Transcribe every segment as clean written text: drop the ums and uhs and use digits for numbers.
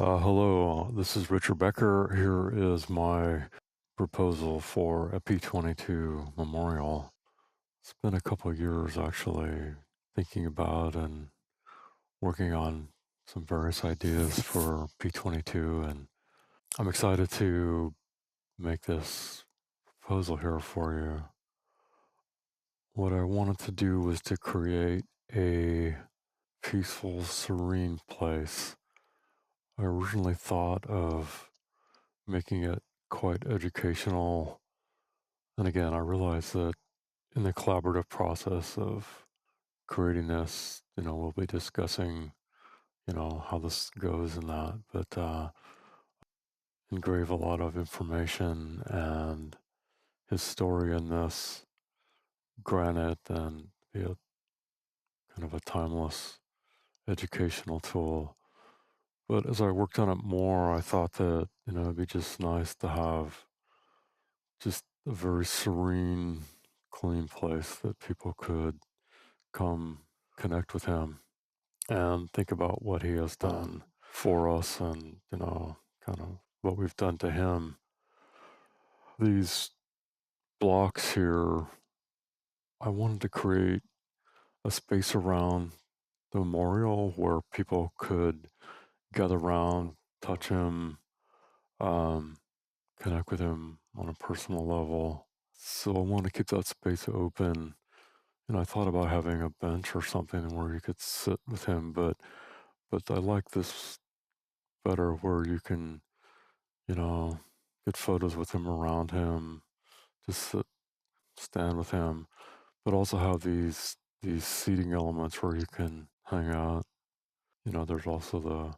Hello, this is Richard Becker. Here is my proposal for a P-22 memorial. It's been a couple of years actually thinking about and working on some various ideas for P-22, and I'm excited to make this proposal here for you. What I wanted to do was to create a peaceful, serene place. I originally thought of making it quite educational. And again, I realize that in the collaborative process of creating this, we'll be discussing, how this goes and that, but engrave a lot of information and his story in this granite and be a kind of a timeless educational tool. But as I worked on it more, I thought that, it'd be just nice to have just a very serene, clean place that people could come connect with him and think about what he has done for us and, kind of what we've done to him. These blocks here, I wanted to create a space around the memorial where people could gather around, touch him, um, connect with him on a personal level. So I want to keep that space open. And I thought about having a bench or something where you could sit with him, but I like this better where you can, you know, get photos with him around him, just sit, stand with him, but also have these seating elements where you can hang out. There's also the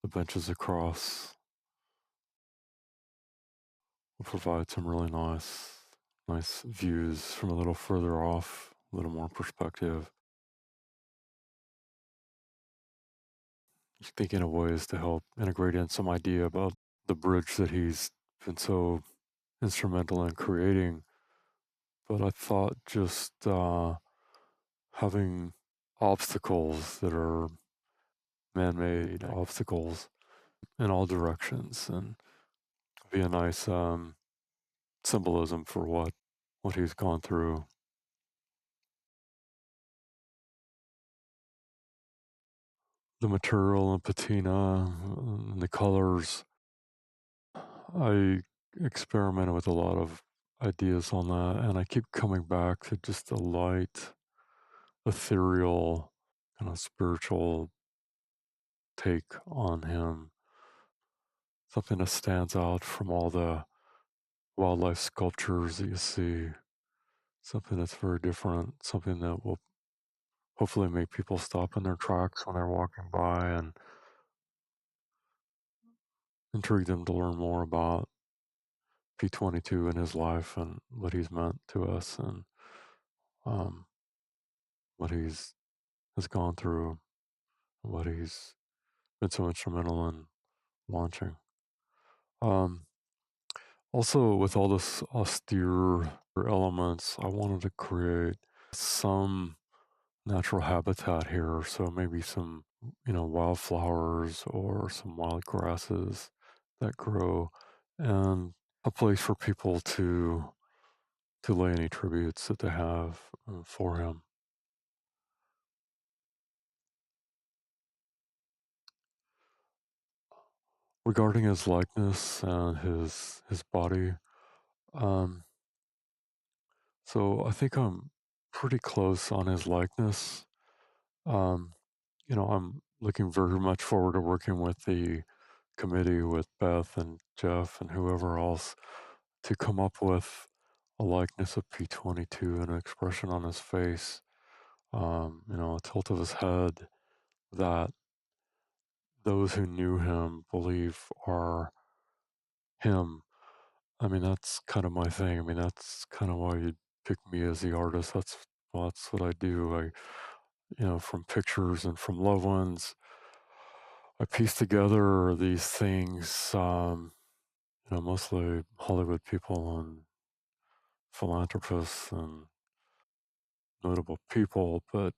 benches across will provide some really nice views from a little further off, a little more perspective. Just thinking of ways to help integrate in some idea about the bridge that he's been so instrumental in creating. But I thought just having obstacles that are man-made obstacles in all directions and be a nice symbolism for what he's gone through. The material and patina and the colors, I experimented with a lot of ideas on that, and I keep coming back to just a light, ethereal, kind of spiritual take on him. Something that stands out from all the wildlife sculptures that you see. Something that's very different. Something that will hopefully make people stop in their tracks when they're walking by and intrigue them to learn more about P-22 and his life and what he's meant to us and um, what has gone through, what he's been so instrumental in launching. Um, Also, with all this austere elements, I wanted to create some natural habitat here. So maybe some, wildflowers or some wild grasses that grow, and a place for people to lay any tributes that they have for him. Regarding his likeness and his body, um, so I think I'm pretty close on his likeness. Um, I'm looking very much forward to working with the committee with Beth and Jeff and whoever else to come up with a likeness of P-22 and an expression on his face, a tilt of his head that those who knew him believe are him. I mean, that's kind of my thing. I mean, that's kind of why you pick me as the artist. That's what I do. From pictures and from loved ones, I piece together these things, mostly Hollywood people and philanthropists and notable people, but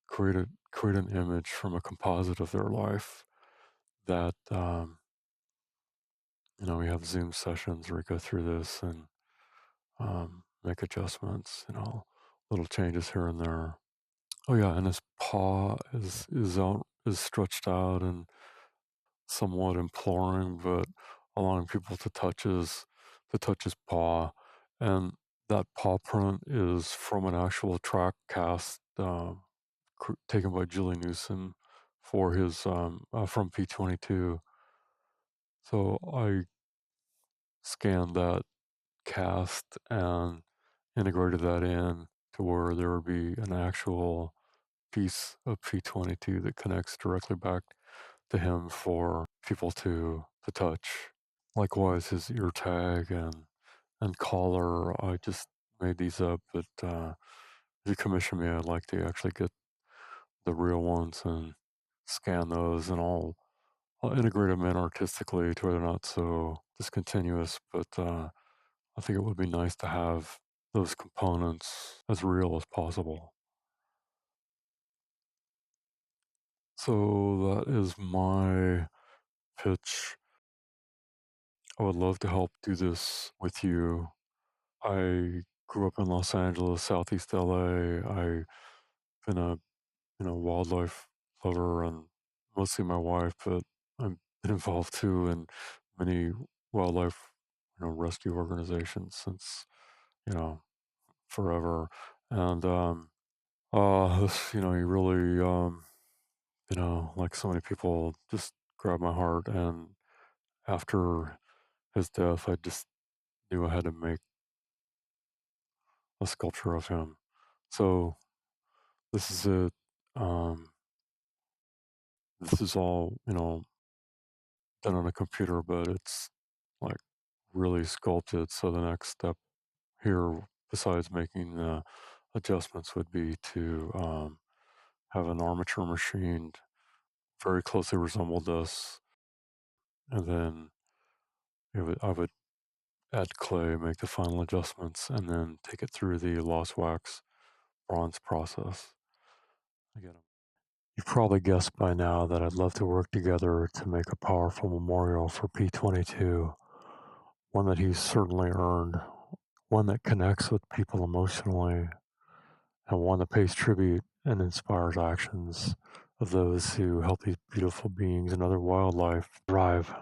create an image from a composite of their life that, we have Zoom sessions where we go through this and make adjustments, little changes here and there. Oh yeah, and his paw is stretched out and somewhat imploring, but allowing people to touch his paw, and that paw print is from an actual track cast taken by Julie Newsom for his from P-22. So I scanned that cast and integrated that in to where there would be an actual piece of P-22 that connects directly back to him for people to touch. Likewise, his ear tag and collar, I just made these up, but if you commission me, I'd like to actually get the real ones and scan those, and I'll integrate them in artistically to where they're not so discontinuous. But I think it would be nice to have those components as real as possible. So that is my pitch. I would love to help do this with you. I grew up in Los Angeles, Southeast LA. I've been a wildlife lover, and mostly my wife, but I've been involved too in many wildlife rescue organizations since you know forever. And this you really like so many people just grabbed my heart. And after his death, I just knew I had to make a sculpture of him. So this is it. Um, this is all done on a computer, but it's like really sculpted. So the next step here, besides making the adjustments, would be to have an armature machined very closely resemble this, and then I would add clay, make the final adjustments, and then take it through the lost wax bronze process. Again, you've probably guessed by now that I'd love to work together to make a powerful memorial for P-22, one that he's certainly earned, one that connects with people emotionally, and one that pays tribute and inspires actions of those who help these beautiful beings and other wildlife thrive.